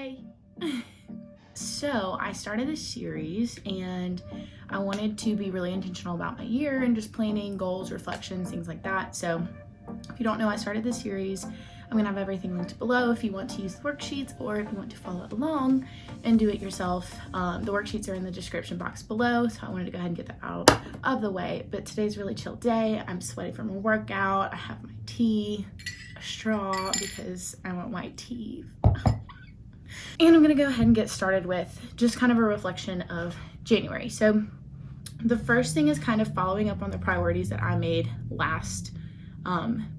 Hey. So I started this series and I wanted to be really intentional about my year and just planning goals, reflections, things like that. So if you don't know, I started this series. I'm gonna have everything linked below if you want to use the worksheets or if you want to follow along and do it yourself. The worksheets are in the description box below, so I wanted to go ahead and get that out of the way. But today's a really chill day. I'm sweaty from a workout. I have my tea, a straw because I want my teeth. And I'm gonna go ahead and get started with just kind of a reflection of January. So the first thing is kind of following up on the priorities that I made last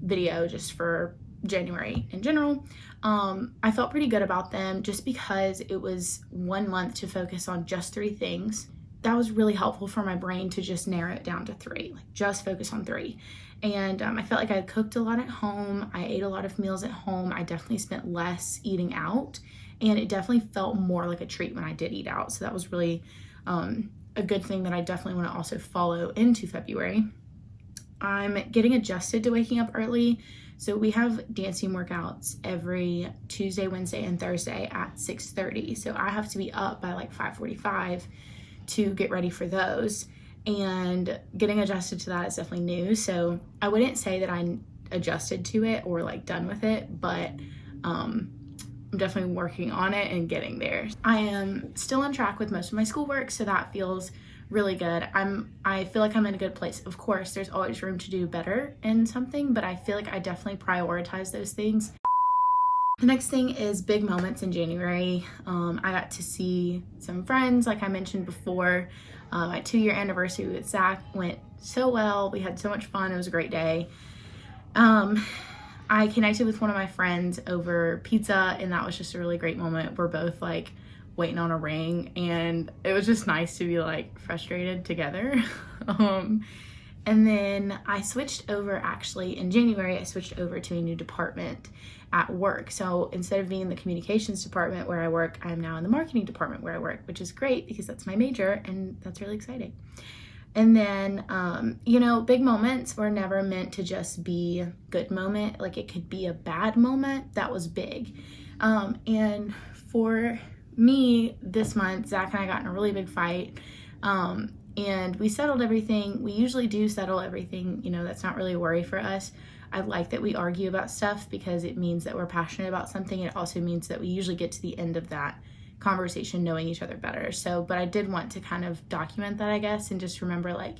video just for January in general. I felt pretty good about them just because it was 1 month to focus on just 3 things. That was really helpful for my brain to just narrow it down to 3, like just focus on 3. And I felt like I cooked a lot at home. I ate a lot of meals at home. I definitely spent less eating out, and it definitely felt more like a treat when I did eat out. So that was really a good thing that I definitely want to also follow into February. I'm getting adjusted to waking up early. So we have dancing workouts every Tuesday, Wednesday, and Thursday at 6:30. So I have to be up by like 5:45 to get ready for those. And getting adjusted to that is definitely new. So I wouldn't say that I'm adjusted to it or like done with it, but I'm definitely working on it and getting there. I am still on track with most of my schoolwork, so that feels really good. I feel like I'm in a good place. Of course, there's always room to do better in something, but I feel like I definitely prioritize those things. The next thing is big moments in January. I got to see some friends, like I mentioned before. My 2-year anniversary with Zach went so well. We had so much fun. It was a great day. I connected with one of my friends over pizza, and that was just a really great moment. We're both like waiting on a ring, and it was just nice to be like frustrated together. And then I switched over, actually in January, I switched over to a new department at work. So instead of being in the communications department where I work, I'm now in the marketing department where I work, which is great because that's my major and that's really exciting. And then, big moments were never meant to just be a good moment. Like it could be a bad moment. That was big. And for me this month, Zach and I got in a really big fight. And we settled everything. We usually do settle everything. That's not really a worry for us. I like that we argue about stuff because it means that we're passionate about something. It also means that we usually get to the end of that conversation knowing each other better. But I did want to kind of document that, I guess, and just remember like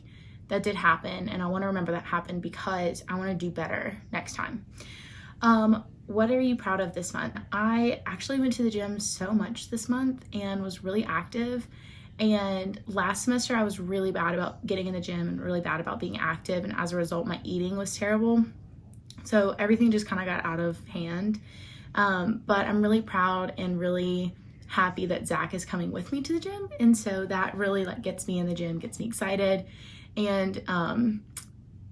that did happen. And I want to remember that happened because I want to do better next time. What are you proud of this month? I actually went to the gym so much this month and was really active. And last semester I was really bad about getting in the gym and really bad about being active. And as a result, my eating was terrible. So everything just kind of got out of hand. But I'm really proud and really happy that Zach is coming with me to the gym. And so that really like gets me in the gym, gets me excited. And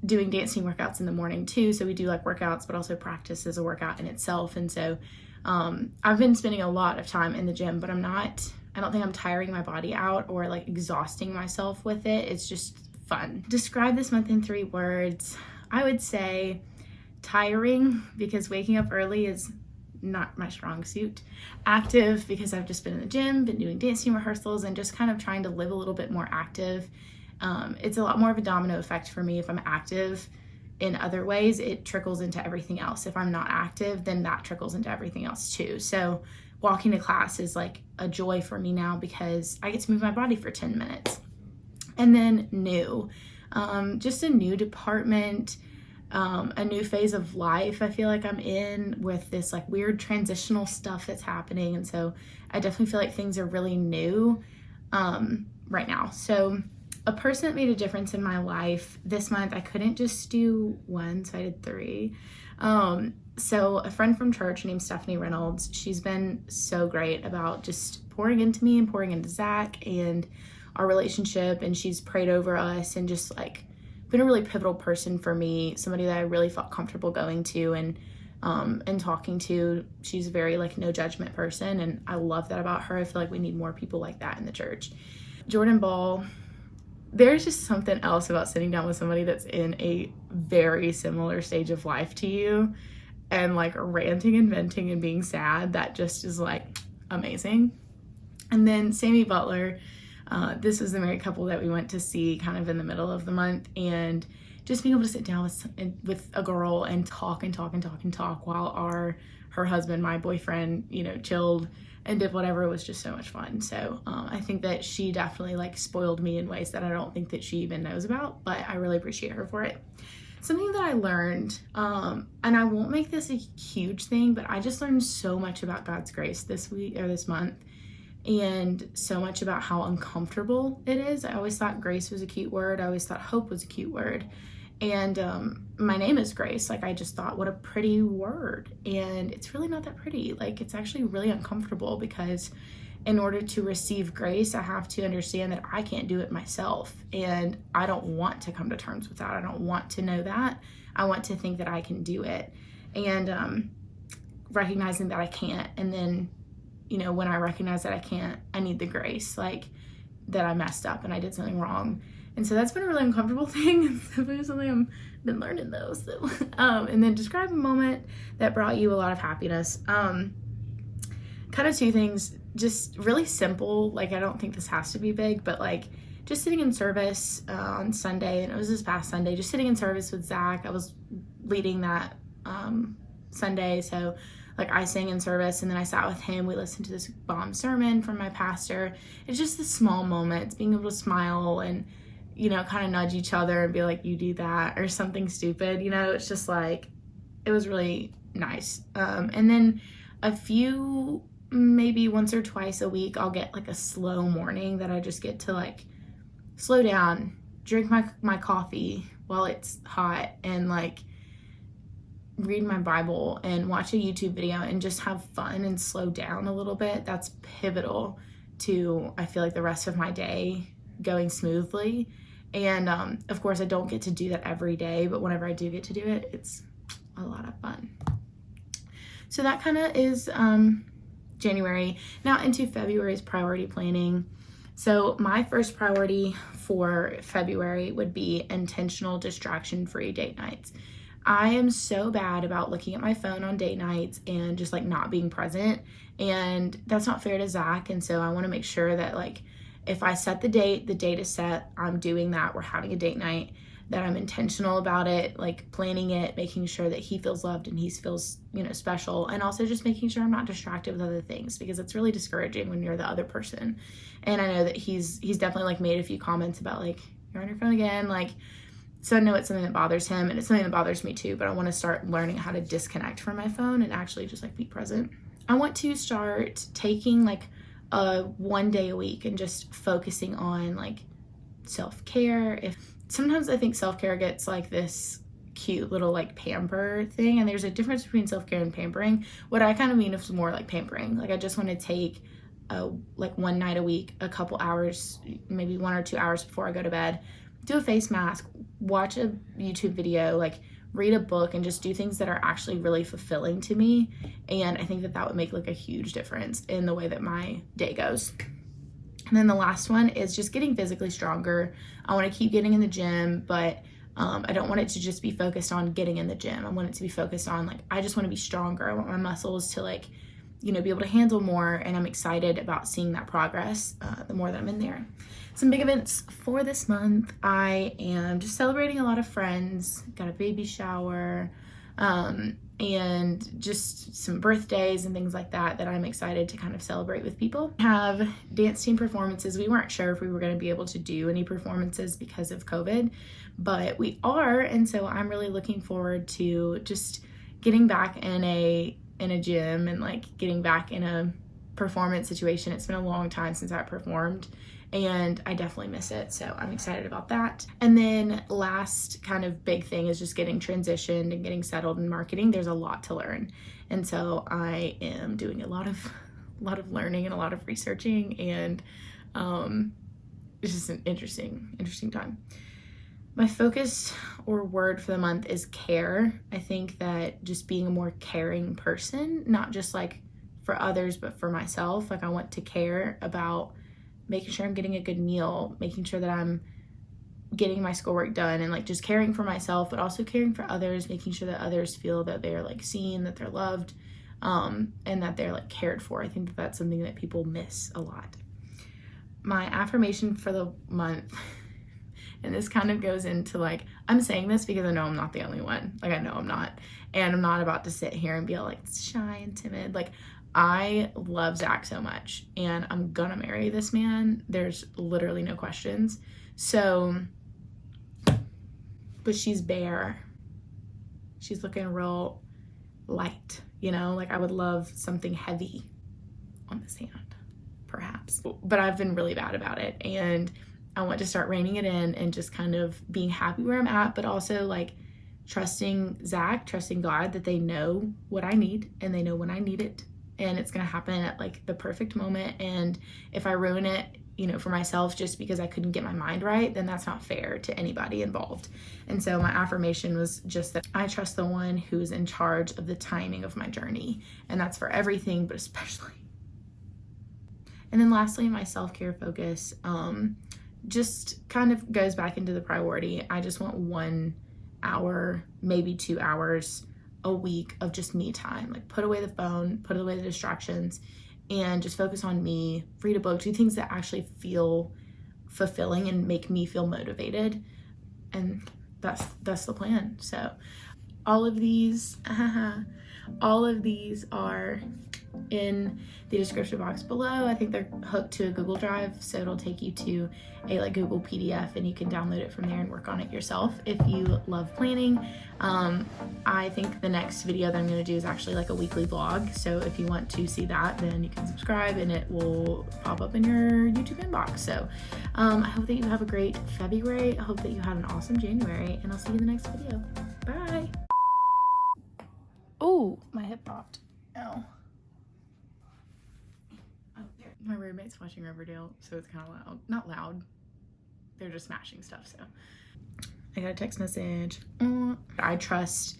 doing dancing workouts in the morning too. So we do like workouts, but also practice as a workout in itself. And so I've been spending a lot of time in the gym, but I don't think I'm tiring my body out or like exhausting myself with it. It's just fun. Describe this month in 3 words. I would say tiring because waking up early is not my strong suit. Active because I've just been in the gym, been doing dancing rehearsals and just kind of trying to live a little bit more active. It's a lot more of a domino effect for me. If I'm active in other ways, it trickles into everything else. If I'm not active, then that trickles into everything else too. So walking to class is like a joy for me now because I get to move my body for 10 minutes. And then new, just a new department, a new phase of life I feel like I'm in with this like weird transitional stuff that's happening. And so I definitely feel like things are really new right now. So a person that made a difference in my life this month, I couldn't just do 1, so I did 3. So a friend from church named Stephanie Reynolds, she's been so great about just pouring into me and pouring into Zach and our relationship. And she's prayed over us and just like been a really pivotal person for me, somebody that I really felt comfortable going to and talking to. She's a very like no judgment person. And I love that about her. I feel like we need more people like that in the church. Jordan Ball, there's just something else about sitting down with somebody that's in a very similar stage of life to you and like ranting and venting and being sad that just is like, amazing. And then Sammy Butler, this was the married couple that we went to see kind of in the middle of the month, and just being able to sit down with a girl and talk while her husband, my boyfriend, chilled and did whatever, was just so much fun. So I think that she definitely like spoiled me in ways that I don't think that she even knows about, but I really appreciate her for it. Something that I learned, and I won't make this a huge thing, but I just learned so much about God's grace this week or this month, and so much about how uncomfortable it is. I always thought grace was a cute word. I always thought hope was a cute word. And my name is Grace. Like, I just thought, what a pretty word. And it's really not that pretty. Like, it's actually really uncomfortable, because in order to receive grace, I have to understand that I can't do it myself. And I don't want to come to terms with that. I don't want to know that. I want to think that I can do it. And recognizing that I can't. And then, when I recognize that I can't, I need the grace, like that I messed up and I did something wrong. And so that's been a really uncomfortable thing. It's definitely something I've been learning though. So, and then describe a moment that brought you a lot of happiness. Kind of two things, just really simple. Like, I don't think this has to be big, but like just sitting in service on Sunday, and it was this past Sunday, just sitting in service with Zach. I was leading that Sunday. So like I sang in service, and then I sat with him. We listened to this bomb sermon from my pastor. It's just the small moments, being able to smile and kind of nudge each other and be like, you do that, or something stupid, it's just like, it was really nice. And then a few, maybe once or twice a week, I'll get like a slow morning that I just get to like slow down, drink my coffee while it's hot, and like read my Bible and watch a YouTube video and just have fun and slow down a little bit. That's pivotal to, I feel like, the rest of my day going smoothly. And of course, I don't get to do that every day, but whenever I do get to do it, it's a lot of fun. So that kind of is January. Now into February's priority planning. So my first priority for February would be intentional distraction-free date nights. I am so bad about looking at my phone on date nights and just like not being present, and that's not fair to Zach. And so I want to make sure that like, if I set the date is set, I'm doing that, we're having a date night, that I'm intentional about it, like planning it, making sure that he feels loved and he feels, special, and also just making sure I'm not distracted with other things, because it's really discouraging when you're the other person. And I know that he's definitely like made a few comments about like, you're on your phone again, like, so I know it's something that bothers him, and it's something that bothers me too, but I want to start learning how to disconnect from my phone and actually just like be present. I want to start taking like one day a week and just focusing on like self-care. Sometimes I think self-care gets like this cute little like pamper thing, and there's a difference between self-care and pampering. What I kind of mean is more like pampering. Like, I just want to take like one night a week, a couple hours, maybe 1 or 2 hours before I go to bed, do a face mask, watch a YouTube video, like read a book, and just do things that are actually really fulfilling to me. And I think that would make like a huge difference in the way that my day goes. And then the last one is just getting physically stronger. I want to keep getting in the gym, but I don't want it to just be focused on getting in the gym. I want it to be focused on like, I just want to be stronger. I want my muscles to like, be able to handle more, and I'm excited about seeing that progress the more that I'm in there. Some big events for this month. I am just celebrating a lot of friends, got a baby shower, and just some birthdays and things like that I'm excited to kind of celebrate with people. Have dance team performances. We weren't sure if we were going to be able to do any performances because of COVID, but we are, and so I'm really looking forward to just getting back in a gym and like getting back in a performance situation. It's been a long time since I performed, and I definitely miss it, so I'm excited about that. And then last kind of big thing is just getting transitioned and getting settled in marketing. There's a lot to learn, and so I am doing a lot of learning and a lot of researching, and it's just an interesting time. My focus or word for the month is care. I think that just being a more caring person, not just like for others, but for myself. Like, I want to care about making sure I'm getting a good meal, making sure that I'm getting my schoolwork done, and like just caring for myself, but also caring for others, making sure that others feel that they're like seen, that they're loved. and that they're like cared for. I think that that's something that people miss a lot. My affirmation for the month, and this kind of goes into like, I'm saying this because I know I'm not the only one. Like, I know I'm not. And I'm not about to sit here and be all like shy and timid. Like, I love Zach so much and I'm gonna marry this man. There's literally no questions. So, but she's bare. She's looking real light, you know? Like, I would love something heavy on this hand, perhaps. But I've been really bad about it. And I want to start reining it in and just kind of being happy where I'm at, but also like trusting Zach, trusting God that they know what I need and they know when I need it. And it's going to happen at like the perfect moment. And if I ruin it, you know, for myself just because I couldn't get my mind right, then that's not fair to anybody involved. And so my affirmation was just that I trust the one who's in charge of the timing of my journey. And that's for everything, but especially. And then lastly, my self-care focus just kind of goes back into the priority. I just want 1 hour, maybe 2 hours a week of just me time. Like, put away the phone, put away the distractions, and just focus on me, read a book, do things that actually feel fulfilling and make me feel motivated. And that's the plan. So all of these are in the description box below. I think they're hooked to a Google Drive, so it'll take you to a like Google PDF and you can download it from there and work on it yourself if you love planning. I think the next video that I'm going to do is actually like a weekly vlog, so if you want to see that, then you can subscribe and it will pop up in your YouTube inbox. So I hope that you have a great February. I hope that you have an awesome January, and I'll see you in the next video. Bye. Oh, my hip popped. Ow. My roommate's watching Riverdale, so it's kind of loud. Not loud. They're just smashing stuff, so. I got a text message. I trust